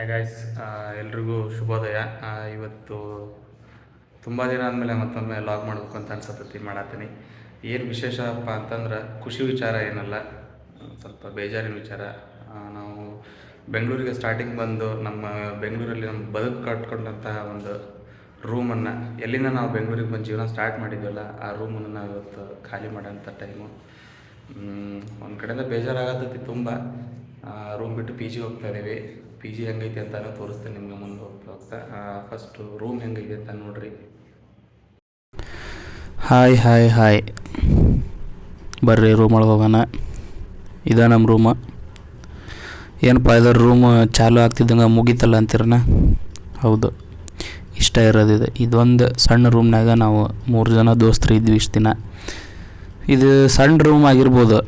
Hi guys, ಎಲ್ರಿಗೂ ಶುಭೋದಯ. ಇವತ್ತು ತುಂಬ ದಿನ ಆದಮೇಲೆ ಮತ್ತೊಮ್ಮೆ ಲಾಗ್ ಮಾಡಬೇಕು ಅಂತ ಅನ್ಸತ್ತೈತಿ, ಮಾಡತ್ತೀನಿ. ಏನು ವಿಶೇಷಪ್ಪ ಅಂತಂದ್ರೆ ಖುಷಿ ವಿಚಾರ ಏನಲ್ಲ, ಸ್ವಲ್ಪ ಬೇಜಾರಿನ ವಿಚಾರ. ನಾವು ಬೆಂಗಳೂರಿಗೆ ಸ್ಟಾರ್ಟಿಂಗ್ ಬಂದು ನಮ್ಮ ಬೆಂಗಳೂರಲ್ಲಿ ನಮ್ಮ ಬದುಕು ಕಟ್ಕೊಂಡಂತಹ ಒಂದು ರೂಮನ್ನು, ಎಲ್ಲಿಂದ ನಾವು ಬೆಂಗಳೂರಿಗೆ ಬಂದು ಜೀವನ ಸ್ಟಾರ್ಟ್ ಮಾಡಿದ್ವಲ್ಲ ಆ ರೂಮನ್ನು ನಾವು ಇವತ್ತು ಖಾಲಿ ಮಾಡೋಂಥ ಟೈಮು. ಒಂದು ಕಡೆಯಿಂದ ಬೇಜಾರಾಗತ್ತೈತಿ ತುಂಬ. ರೂಮ್ ಬಿಟ್ಟು ಪಿ ಜಿ ಹೋಗ್ತಾ ಇದ್ದೀವಿ. ಪಿ ಜಿ ಹೆಂಗೈತೆ ಅಂತಾನು ತೋರಿಸ್ತೀನಿ ನಿಮ್ಗೆ ಮುಂದೆ ಹೋಗ್ತಾ. ಫಸ್ಟು ರೂಮ್ ಹೆಂಗೈತೆ ಅಂತ ನೋಡ್ರಿ. ಹಾಯ್ ಹಾಯ್ ಹಾಯ್ ಬರ್ರಿ ರೂಮ್ ಒಳಗೆ ಹೋಗೋಣ. ಇದ ನಮ್ಮ ರೂಮ. ಏನಪ್ಪ ಇದರ ರೂಮ್ ಚಾಲು ಆಗ್ತಿದ್ದಂಗೆ ಮುಗೀತಲ್ಲ ಅಂತೀರನ? ಹೌದು, ಇಷ್ಟ ಇರೋದಿದೆ. ಇದೊಂದು ಸಣ್ಣ ರೂಮ್ನಾಗ ನಾವು 3 ಜನ ದೋಸ್ತರು ಇದ್ವಿ ಇಷ್ಟು ದಿನ. ಇದು ಸಣ್ಣ ರೂಮ್ ಆಗಿರ್ಬೋದು,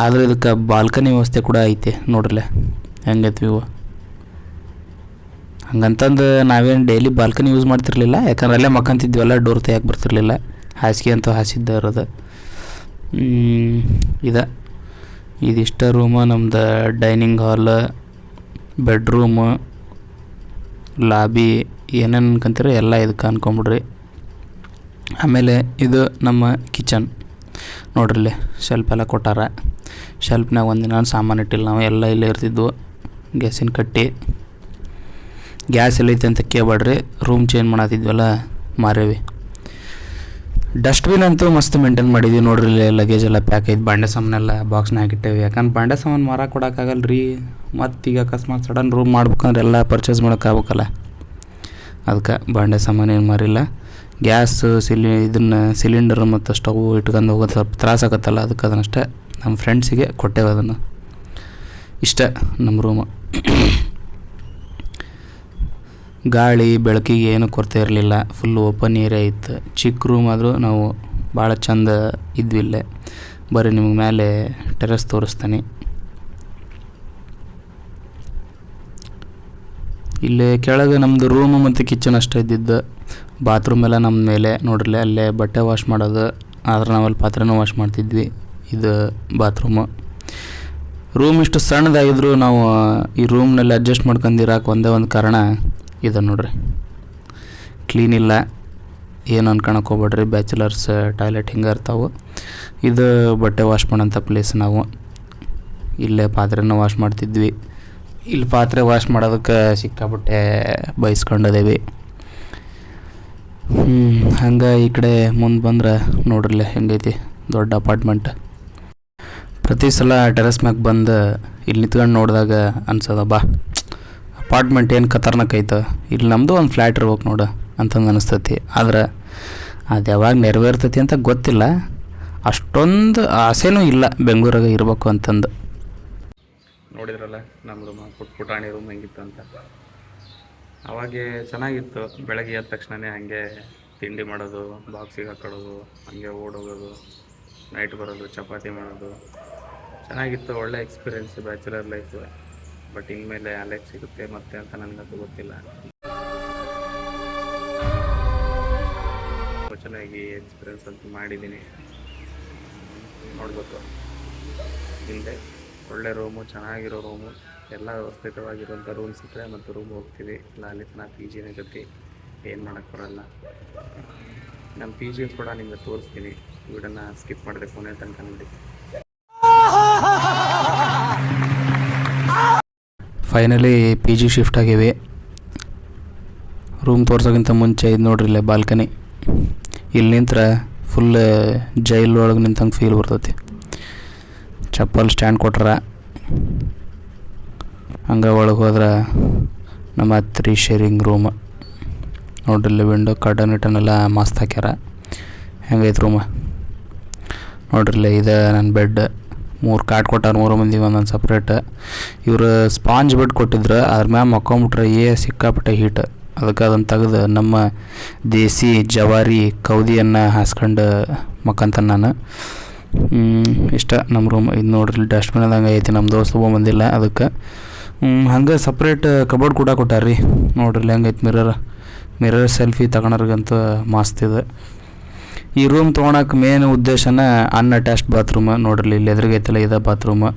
ಆದರೆ ಇದಕ್ಕೆ ಬಾಲ್ಕನಿ ವ್ಯವಸ್ಥೆ ಕೂಡ ಐತೆ. ನೋಡ್ರಲ್ಲ ಹೆಂಗೈತಿ ವ್ಯೂ. ಹಂಗಂತಂದು ನಾವೇನು ಡೈಲಿ ಬಾಲ್ಕನಿ ಯೂಸ್ ಮಾಡ್ತಿರ್ಲಿಲ್ಲ, ಯಾಕಂದ್ರೆ ಅಲ್ಲೇ ಮಕ್ಕಂತಿದ್ವಲ್ಲ, ಡೋರ್ ತೆಗಿಯಕ್ಕೆ ಬರ್ತಿರ್ಲಿಲ್ಲ. ಹಾಸಿಗೆ ಅಂತೂ ಹಾಸಿದ್ದ ಇರೋದು. ಇದಿಷ್ಟ ರೂಮು ನಮ್ದು. ಡೈನಿಂಗ್ ಹಾಲ್, ಬೆಡ್ರೂಮು, ಲಾಬಿ, ಏನೇನು ಅನ್ಕೊಂತೀರ ಎಲ್ಲ ಇದಕ್ಕೆ ಅನ್ಕೊಂಬಿಡ್ರಿ. ಆಮೇಲೆ ಇದು ನಮ್ಮ ಕಿಚನ್. ನೋಡ್ರಲ್ಲಿ ಶೆಲ್ಫ್ ಎಲ್ಲ ಕೊಟ್ಟಾರ. ಶೆಲ್ಫ್ನಾಗ ಒಂದಿನ ಸಾಮಾನು ಇಟ್ಟಿಲ್ಲ ನಾವು, ಎಲ್ಲ ಇಲ್ಲೇ ಇರ್ತಿದ್ವು. ಗ್ಯಾಸಿನ ಕಟ್ಟಿ, ಗ್ಯಾಸ್ ಎಲ್ಲೈತೆ ಅಂತ ಕೇಳ್ಬೇಡ್ರಿ, ರೂಮ್ ಚೇಂಜ್ ಮಾಡತ್ತಿದ್ವಲ್ಲ ಮಾರೇವಿ. ಡಸ್ಟ್ಬಿನ್ ಅಂತೂ ಮಸ್ತ್ ಮೇಂಟೈನ್ ಮಾಡಿದ್ವಿ. ನೋಡ್ರಿ ಲಗೇಜ್ ಎಲ್ಲ ಪ್ಯಾಕ್ ಐತೆ. ಬಾಂಡೆ ಸಾಮಾನೆಲ್ಲ ಬಾಕ್ಸ್ನಾಗ ಹಾಕಿಟ್ಟೇವಿ. ಯಾಕಂದ್ರೆ ಬಾಂಡೆ ಸಾಮಾನು ಮಾರಕ್ಕೆ ಕೊಡೋಕ್ಕಾಗಲ್ಲ ರೀ. ಮತ್ತು ಈಗ ಅಕಸ್ಮಾತ್ ಸಡನ್ ರೂಮ್ ಮಾಡ್ಬೇಕಂದ್ರೆ ಎಲ್ಲ ಪರ್ಚೇಸ್ ಮಾಡೋಕ್ಕಾಗಬೇಕಲ್ಲ, ಅದಕ್ಕೆ ಬಾಂಡೆ ಸಾಮಾನು ಏನು ಮಾರಿಲ್ಲ. ಗ್ಯಾಸ್ ಸಿಲಿಂಡರ್ ಮತ್ತು ಸ್ಟವ್ ಇಟ್ಕೊಂಡು ಹೋಗೋದು ಸ್ವಲ್ಪ ತ್ರಾಸ ಆಗುತ್ತಲ್ಲ, ಅದಕ್ಕೆ ಅದನ್ನಷ್ಟೇ ನಮ್ಮ ಫ್ರೆಂಡ್ಸಿಗೆ ಕೊಟ್ಟೇವೆ ಅದನ್ನು. ಇಷ್ಟ ನಮ್ಮ ರೂಮು. ಗಾಳಿ ಬೆಳಕಿಗೆ ಏನು ಕೊರತೆ ಇರಲಿಲ್ಲ, ಫುಲ್ ಓಪನ್ ಏರಿಯಾ ಇತ್ತು. ಚಿಕ್ಕ ರೂಮ್ ಆದರೂ ನಾವು ಭಾಳ ಚಂದ ಇದ್ವಿ ಇಲ್ಲೇ. ಬರ್ರಿ ನಿಮ್ಗೆ ಮೇಲೆ ಟೆರೆಸ್ ತೋರಿಸ್ತಾನೆ. ಇಲ್ಲೇ ಕೆಳಗೆ ನಮ್ಮದು ರೂಮು ಮತ್ತು ಕಿಚನ್ ಅಷ್ಟೇ ಇದ್ದಿದ್ದು. ಬಾತ್ರೂಮ್ ಎಲ್ಲ ನಮ್ಮ ಮೇಲೆ. ನೋಡ್ರಲ್ಲ ಅಲ್ಲೇ ಬಟ್ಟೆ ವಾಶ್ ಮಾಡೋದು, ಆದ್ರೆ ನಾವಲ್ಲಿ ಪಾತ್ರೆನೂ ವಾಶ್ ಮಾಡ್ತಿದ್ವಿ. ಇದು ಬಾತ್ರೂಮು. ರೂಮ್ ಇಷ್ಟು ಸಣ್ಣದಾಗಿದ್ರು ನಾವು ಈ ರೂಮ್ನಲ್ಲಿ ಅಡ್ಜಸ್ಟ್ ಮಾಡ್ಕೊಂಡಿರೋಕೆ ಒಂದೇ ಒಂದು ಕಾರಣ ಇದು. ನೋಡ್ರಿ ಕ್ಲೀನ್ ಇಲ್ಲ, ಏನು ಅನ್ಕೊಳಕ್ಕೆ ಹೋಗ್ಬೇಡ್ರಿ. ಬ್ಯಾಚುಲರ್ಸ್ ಟಾಯ್ಲೆಟ್ ಹಿಂಗೆ ಇರ್ತಾವೆ. ಇದು ಬಟ್ಟೆ ವಾಶ್ ಮಾಡೋಂಥ ಪ್ಲೇಸ್. ನಾವು ಇಲ್ಲೇ ಪಾತ್ರೆನೂ ವಾಶ್ ಮಾಡ್ತಿದ್ವಿ. ಇಲ್ಲಿ ಪಾತ್ರೆ ವಾಶ್ ಮಾಡೋದಕ್ಕೆ ಸಿಕ್ಕಾಪಟ್ಟೆ ಬಯಸ್ಕೊಂಡದೇವಿ. ಹಂಗೆ ಈ ಕಡೆ ಮುಂದೆ ಬಂದ್ರೆ ನೋಡ್ರಲ್ಲ ಹೆಂಗೈತಿ ದೊಡ್ಡ ಅಪಾರ್ಟ್ಮೆಂಟ್. ಪ್ರತಿ ಸಲ ಟೆರೆಸ್ ಮ್ಯಾಗ ಬಂದು ಇಲ್ಲಿ ನಿಂತ್ಕೊಂಡು ನೋಡಿದಾಗ ಅನ್ಸದ, ಬಾ ಅಪಾರ್ಟ್ಮೆಂಟ್ ಏನು ಖತರ್ನಾಕ್ ಐತೆ, ಇಲ್ಲಿ ನಮ್ಮದು ಒಂದು ಫ್ಲ್ಯಾಟ್ ಇರ್ಬೇಕು ನೋಡು ಅಂತಂದು ಅನಿಸ್ತೈತಿ. ಆದ್ರೆ ಅದು ಯಾವಾಗ ನೆರವೇರ್ತೈತಿ ಅಂತ ಗೊತ್ತಿಲ್ಲ. ಅಷ್ಟೊಂದು ಆಸೆನೂ ಇಲ್ಲ ಬೆಂಗಳೂರಾಗ ಇರಬೇಕು ಅಂತಂದು. ನೋಡಿದ್ರಲ್ಲ ನಮ್ಮ ರೂಮ್, ಪುಟಾಣಿ ರೂಮ್ ಹೆಂಗಿತ್ತು ಅಂತ. ಅವಾಗೆ ಚೆನ್ನಾಗಿತ್ತು. ಬೆಳಗ್ಗೆ ಎದ್ದ ತಕ್ಷಣವೇ ಹಾಗೆ ತಿಂಡಿ ಮಾಡೋದು, ಬಾಕ್ಸಿಗೆ ಹಾಕೊಳ್ಳೋದು, ಹಾಗೆ ಓಡೋಗೋದು, ನೈಟ್ ಬರೋದು, ಚಪಾತಿ ಮಾಡೋದು. ಚೆನ್ನಾಗಿತ್ತು. ಒಳ್ಳೆ ಎಕ್ಸ್ಪೀರಿಯೆನ್ಸ್ ಬ್ಯಾಚುಲರ್ ಲೈಫ್. ಬಟ್ ಇನ್ಮೇಲೆ ಆ ಲೈಫ್ ಸಿಗುತ್ತೆ ಮತ್ತೆ ಅಂತ ನನಗಂತೂ ಗೊತ್ತಿಲ್ಲ. ಚೆನ್ನಾಗಿ ಎಕ್ಸ್ಪೀರಿಯೆನ್ಸ್ ಅಂತ ಮಾಡಿದ್ದೀನಿ. ನೋಡ್ಬೇಕು ಹಿಂದೆ. ಒಳ್ಳೆ ರೂಮು, ಚೆನ್ನಾಗಿರೋ ರೂಮು, ಎಲ್ಲ ವ್ಯವಸ್ಥಿತವಾಗಿರುವಂಥ ರೂಮ್ ಸಿಕ್ಕರೆ ಮತ್ತು ರೂಮ್ ಹೋಗ್ತೀವಿ. ಇಲ್ಲ ಅಲ್ಲಿ ತನಕ ಪಿ ಜಿನೇ ಗತಿ, ಏನು ಮಾಡೋಕ್ಕೆ ಬರೋಲ್ಲ. ನಮ್ಮ ಪಿ ಜಿ ಕೂಡ ನಿಮಗೆ ತೋರಿಸ್ತೀನಿ. ವಿಡಿಯೋನ ಸ್ಕಿಪ್ ಮಾಡಿದೆ ಕೊನೆ ತನಕ ನೋಡಿ. ಫೈನಲಿ ಪಿ ಜಿ ಶಿಫ್ಟ್ ಆಗೀವಿ. ರೂಮ್ ತೋರ್ಸೋಕ್ಕಿಂತ ಮುಂಚೆ ಇದು ನೋಡ್ರಿಲ್ಲ ಬಾಲ್ಕನಿ. ಇಲ್ಲಿ ನಿಂತ್ರೆ ಫುಲ್ ಜೈಲ್ ಒಳಗೆ ನಿಂತಂಗೆ ಫೀಲ್ ಬರ್ತೈತಿ. ಚಪ್ಪಲ್ ಸ್ಟ್ಯಾಂಡ್ ಕೊಟ್ರ. ಹಂಗೆ ಒಳಗೆ ಹೋದ್ರೆ ನಮ್ಮ 3 ಶೇರಿಂಗ್ ರೂಮ್. ನೋಡ್ರಿಲ್ಲ ವಿಂಡೋ ಕರ್ಟನ್ ಇಟನ್ನೆಲ್ಲ ಮಸ್ತ್ ಹಾಕ್ಯಾರ. ಹೆಂಗೈತೆ ರೂಮ ನೋಡ್ರಿಲ್ಲ. ಇದು ನನ್ನ ಬೆಡ್. 3 ಕಾಟ್ ಕೊಟ್ಟಾರ, 3 ಮಂದಿ ಒಂದೊಂದು ಸಪ್ರೇಟ್. ಇವರು ಸ್ಪಾಂಜ್ ಬೆಡ್ ಕೊಟ್ಟಿದ್ರು, ಅದ್ರ ಮ್ಯಾಗ ಮಕ್ಕೊಂಬಿಟ್ರೆ ಸಿಕ್ಕಾಪಟ್ಟೆ ಹೀಟ್. ಅದಕ್ಕೆ ಅದನ್ನು ತೆಗೆದು ನಮ್ಮ ದೇಸಿ ಜವಾರಿ ಕೌದಿಯನ್ನು ಹಾಸ್ಕೊಂಡು ಮಕ್ಕಂತಾನೆ ನಾನು. ಇಷ್ಟ ನಮ್ಮ ರೂಮ್. ಇದು ನೋಡ್ರಿ ಡಸ್ಟ್ಬಿನ್ ಅದಂಗೆ ಐತಿ. ನಮ್ಮ ದೋಸ್ತ ಬಂದಿಲ್ಲ ಅದಕ್ಕೆ. ಹಂಗೆ ಸಪ್ರೇಟ್ ಕಬೋರ್ಡ್ ಕೂಡ ಕೊಟ್ಟಾರ್ರಿ. ನೋಡ್ರಿ ಹೆಂಗೈತೆ ಮಿರರ್ ಸೆಲ್ಫಿ ತಗೊಳೋರ್ಗಂತೂ ಮಸ್ತ್ ಇದೆ. ಈ ರೂಮ್ ತೊಗೊಳಕ್ಕೆ ಮೇನ್ ಉದ್ದೇಶನ ಅನ್ಅಟ್ಯಾಚ್ಡ್ ಬಾತ್ರೂಮ್. ನೋಡ್ರಿ ಇಲ್ಲಿ ಎದುರಿಗೈತಲ್ಲ ಇದೇ ಬಾತ್ರೂಮ್.